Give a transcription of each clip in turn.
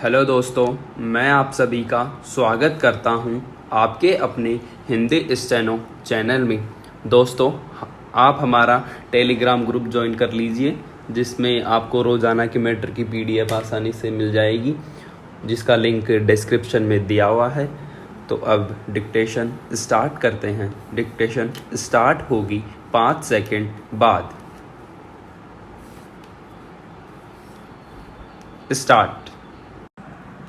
Hello दोस्तों, मैं आप सभी का स्वागत करता हूं आपके अपने हिंदी स्टेनो चैनल में। दोस्तों, आप हमारा टेलीग्राम ग्रुप ज्वाइन कर लीजिए, जिसमें आपको रोज़ाना की मैटर की पीडीएफ आसानी से मिल जाएगी, जिसका लिंक डिस्क्रिप्शन में दिया हुआ है। तो अब डिक्टेशन स्टार्ट करते हैं। डिक्टेशन स्टार्ट होगी 5 सेकंड बाद। स्टार्ट।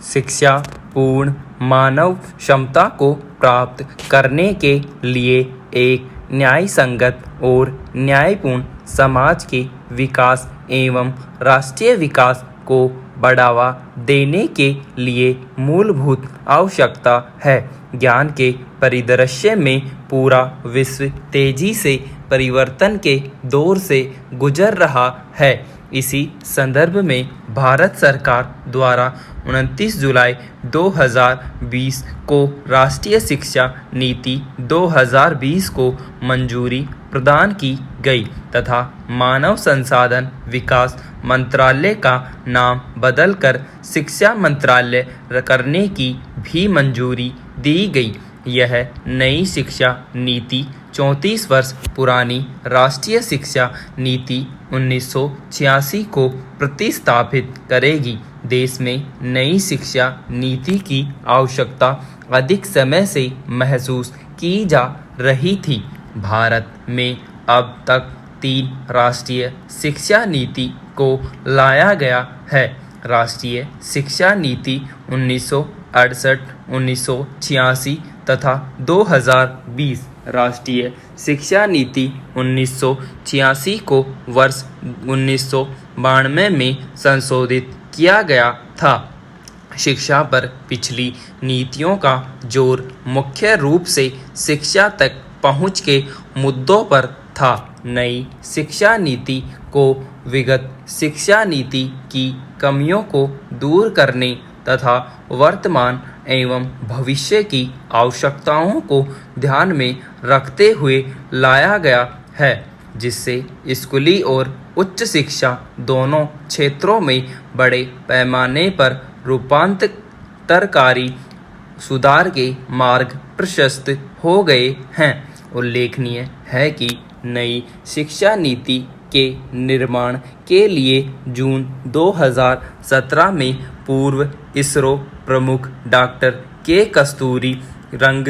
शिक्षा पूर्ण मानव क्षमता को प्राप्त करने के लिए एक न्याय संगत और न्यायपूर्ण समाज के विकास एवं राष्ट्रीय विकास को बढ़ावा देने के लिए मूलभूत आवश्यकता है। ज्ञान के परिदृश्य में पूरा विश्व तेजी से परिवर्तन के दौर से गुजर रहा है। इसी संदर्भ में भारत सरकार द्वारा 29 जुलाई 2020 को राष्ट्रीय शिक्षा नीति 2020 को मंजूरी प्रदान की गई तथा मानव संसाधन विकास मंत्रालय का नाम बदलकर शिक्षा मंत्रालय करने की भी मंजूरी दी गई। यह नई शिक्षा नीति 34 वर्ष पुरानी राष्ट्रीय शिक्षा नीति 1986 को प्रतिस्थापित करेगी। देश में नई शिक्षा नीति की आवश्यकता अधिक समय से महसूस की जा रही थी। भारत में अब तक 3 राष्ट्रीय शिक्षा नीति को लाया गया है। राष्ट्रीय शिक्षा नीति 1968, 1986 तथा 2020। राष्ट्रीय शिक्षा नीति 1986 को वर्ष 1992 में संशोधित किया गया था। शिक्षा पर पिछली नीतियों का जोर मुख्य रूप से शिक्षा तक पहुँच के मुद्दों पर था। नई शिक्षा नीति को विगत शिक्षा नीति की कमियों को दूर करने तथा वर्तमान एवं भविष्य की आवश्यकताओं को ध्यान में रखते हुए लाया गया है, जिससे स्कूली और उच्च शिक्षा दोनों क्षेत्रों में बड़े पैमाने पर रूपांतरकारी सुधार के मार्ग प्रशस्त हो गए हैं। उल्लेखनीय है कि नई शिक्षा नीति के निर्माण के लिए जून 2017 में पूर्व इसरो प्रमुख डॉक्टर के कस्तूरीरंग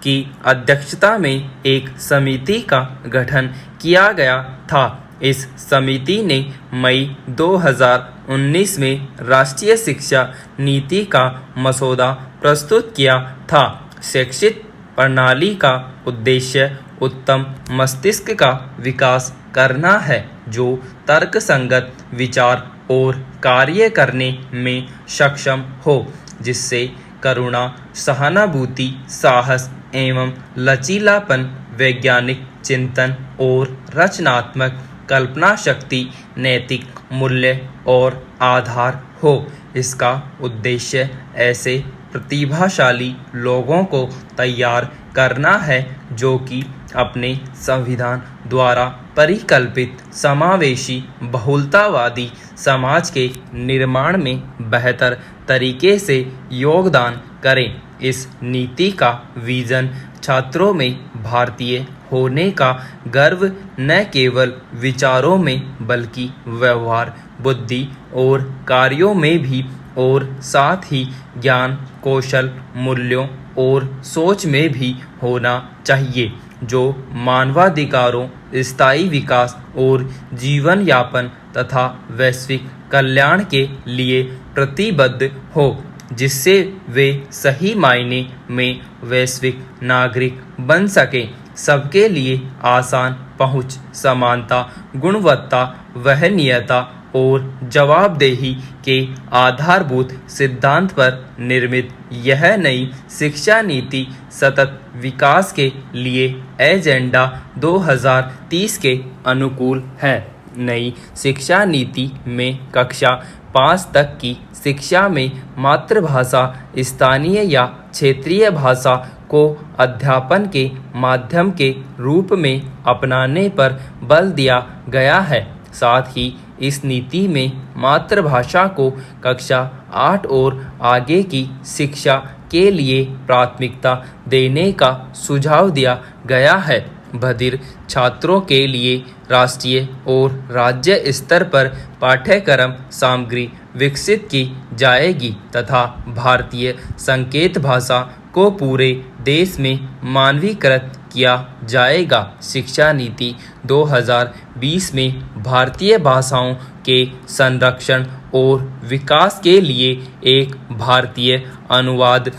की अध्यक्षता में एक समिति का गठन किया गया था। इस समिति ने मई 2019 में राष्ट्रीय शिक्षा नीति का मसौदा प्रस्तुत किया था। शैक्षिक प्रणाली का उद्देश्य उत्तम मस्तिष्क का विकास करना है, जो तर्कसंगत विचार और कार्य करने में सक्षम हो, जिससे करुणा, सहानुभूति, साहस एवं लचीलापन, वैज्ञानिक चिंतन और रचनात्मक कल्पना शक्ति, नैतिक मूल्य और आधार हो। इसका उद्देश्य ऐसे प्रतिभाशाली लोगों को तैयार करना है, जो कि अपने संविधान द्वारा परिकल्पित समावेशी बहुलतावादी समाज के निर्माण में बेहतर तरीके से योगदान करें। इस नीति का विजन छात्रों में भारतीय होने का गर्व न केवल विचारों में बल्कि व्यवहार, बुद्धि और कार्यों में भी, और साथ ही ज्ञान, कौशल, मूल्यों और सोच में भी होना चाहिए, जो मानवाधिकारों, स्थायी विकास और जीवन यापन तथा वैश्विक कल्याण के लिए प्रतिबद्ध हो, जिससे वे सही मायने में वैश्विक नागरिक बन सकें। सबके लिए आसान पहुंच, समानता, गुणवत्ता, वहनीयता और जवाबदेही के आधारभूत सिद्धांत पर निर्मित यह नई शिक्षा नीति सतत विकास के लिए एजेंडा 2030 के अनुकूल है। नई शिक्षा नीति में कक्षा 5 तक की शिक्षा में मातृभाषा, स्थानीय या क्षेत्रीय भाषा को अध्यापन के माध्यम के रूप में अपनाने पर बल दिया गया है। साथ ही इस नीति में मातृभाषा को कक्षा 8 और आगे की शिक्षा के लिए प्राथमिकता देने का सुझाव दिया गया है। बधिर छात्रों के लिए राष्ट्रीय और राज्य स्तर पर पाठ्यक्रम सामग्री विकसित की जाएगी तथा भारतीय संकेत भाषा को पूरे देश में मानवीकृत किया जाएगा। शिक्षा नीति 2020 में भारतीय भाषाओं के संरक्षण और विकास के लिए एक भारतीय अनुवाद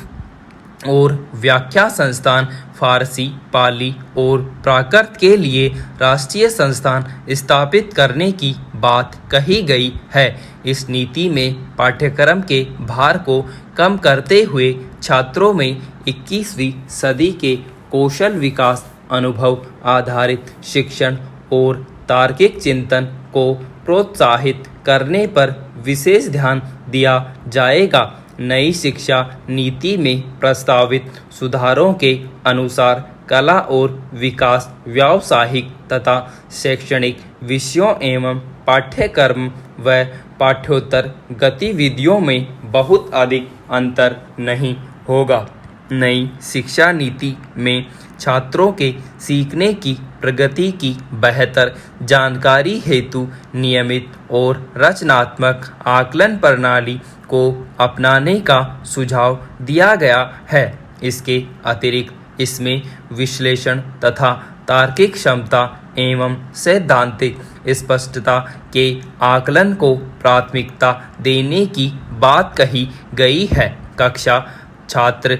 और व्याख्या संस्थान, फारसी, पाली और प्राकृत के लिए राष्ट्रीय संस्थान स्थापित करने की बात कही गई है। इस नीति में पाठ्यक्रम के भार को कम करते हुए छात्रों में 21वीं सदी के कौशल विकास, अनुभव आधारित शिक्षण और तार्किक चिंतन को प्रोत्साहित करने पर विशेष ध्यान दिया जाएगा। नई शिक्षा नीति में प्रस्तावित सुधारों के अनुसार कला और विकास, व्यावसायिक तथा शैक्षणिक विषयों एवं पाठ्यक्रम व पाठ्योत्तर गतिविधियों में बहुत अधिक अंतर नहीं होगा। नई शिक्षा नीति में छात्रों के सीखने की प्रगति की बेहतर जानकारी हेतु नियमित और रचनात्मक आकलन प्रणाली को अपनाने का सुझाव दिया गया है। इसके अतिरिक्त इसमें विश्लेषण तथा तार्किक क्षमता एवं सैद्धांतिक स्पष्टता के आकलन को प्राथमिकता देने की बात कही गई है। कक्षा छात्र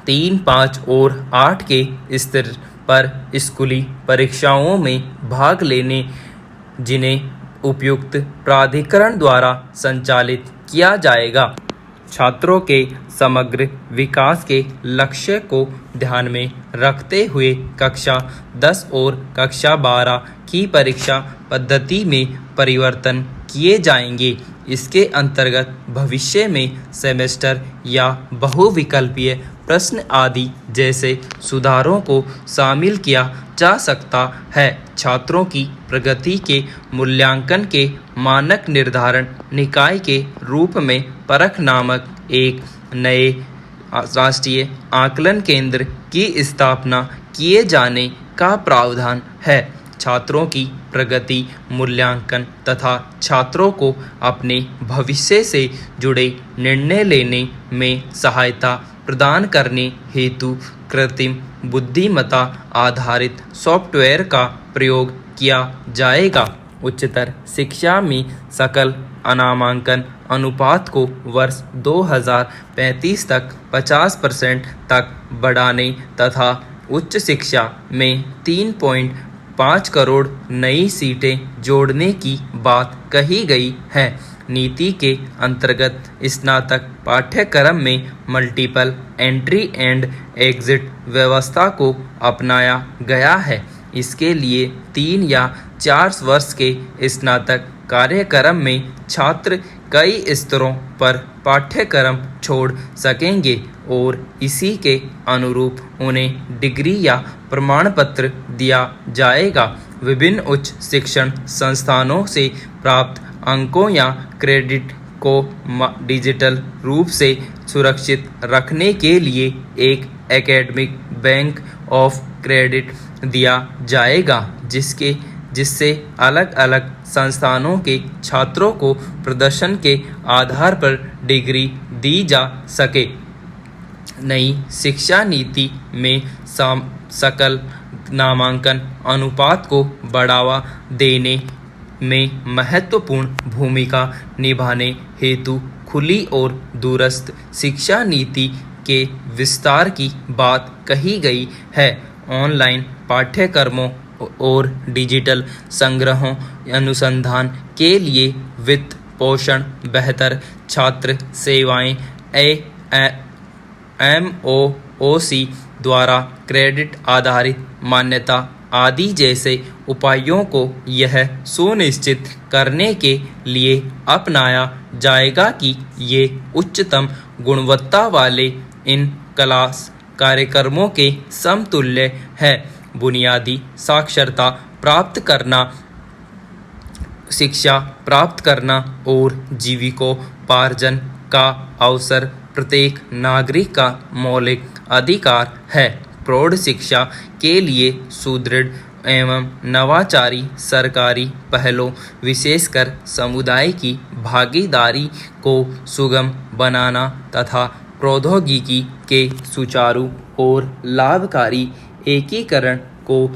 3, 5 और 8 के स्तर पर स्कूली परीक्षाओं में भाग लेने जिन्हें उपयुक्त प्राधिकरण द्वारा संचालित किया जाएगा। छात्रों के समग्र विकास के लक्ष्य को ध्यान में रखते हुए कक्षा 10 और कक्षा 12 की परीक्षा पद्धति में परिवर्तन किए जाएंगे। इसके अंतर्गत भविष्य में सेमेस्टर या बहुविकल्पीय प्रश्न आदि जैसे सुधारों को शामिल किया जा सकता है। छात्रों की प्रगति के मूल्यांकन के मानक निर्धारण निकाय के रूप में परख नामक एक नए राष्ट्रीय आकलन केंद्र की स्थापना किए जाने का प्रावधान है। छात्रों की प्रगति मूल्यांकन तथा छात्रों को अपने भविष्य से जुड़े निर्णय लेने में सहायता प्रदान करने हेतु कृत्रिम बुद्धिमत्ता आधारित सॉफ्टवेयर का प्रयोग किया जाएगा। उच्चतर शिक्षा में सकल नामांकन अनुपात को वर्ष 2035 तक 50% तक बढ़ाने तथा उच्च शिक्षा में 3.5 करोड़ नई सीटें जोड़ने की बात कही गई है। नीति के अंतर्गत स्नातक पाठ्यक्रम में मल्टीपल एंट्री एंड एग्जिट व्यवस्था को अपनाया गया है। इसके लिए 3 या 4 वर्ष के स्नातक कार्यक्रम में छात्र कई स्तरों पर पाठ्यक्रम छोड़ सकेंगे और इसी के अनुरूप उन्हें डिग्री या प्रमाण पत्र दिया जाएगा। विभिन्न उच्च शिक्षण संस्थानों से प्राप्त अंकों या क्रेडिट को डिजिटल रूप से सुरक्षित रखने के लिए एक एकेडमिक बैंक ऑफ क्रेडिट दिया जाएगा, जिससे अलग अलग संस्थानों के छात्रों को प्रदर्शन के आधार पर डिग्री दी जा सके। नई शिक्षा नीति में सकल नामांकन अनुपात को बढ़ावा देने में महत्वपूर्ण भूमिका निभाने हेतु खुली और दूरस्थ शिक्षा नीति के विस्तार की बात कही गई है। ऑनलाइन पाठ्यक्रमों और डिजिटल संग्रहों अनुसंधान के लिए वित्त पोषण, बेहतर छात्र सेवाएं, MOOC द्वारा क्रेडिट आधारित मान्यता आदि जैसे उपायों को यह सुनिश्चित करने के लिए अपनाया जाएगा कि ये उच्चतम गुणवत्ता वाले इन क्लास कार्यक्रमों के समतुल्य है। बुनियादी साक्षरता प्राप्त करना शिक्षा प्राप्त करना और जीविकोपार्जन का अवसर प्रत्येक नागरिक का मौलिक अधिकार है। प्रौढ़ शिक्षा के लिए सुदृढ़ एवं नवाचारी सरकारी पहलों, विशेषकर समुदाय की भागीदारी को सुगम बनाना तथा प्रौद्योगिकी के सुचारू और लाभकारी एकीकरण को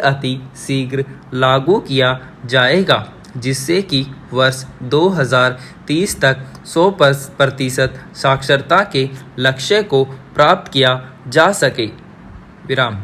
अति शीघ्र लागू किया जाएगा, जिससे कि वर्ष 2030 तक 100% साक्षरता के लक्ष्य को प्राप्त किया जा सके। विराम।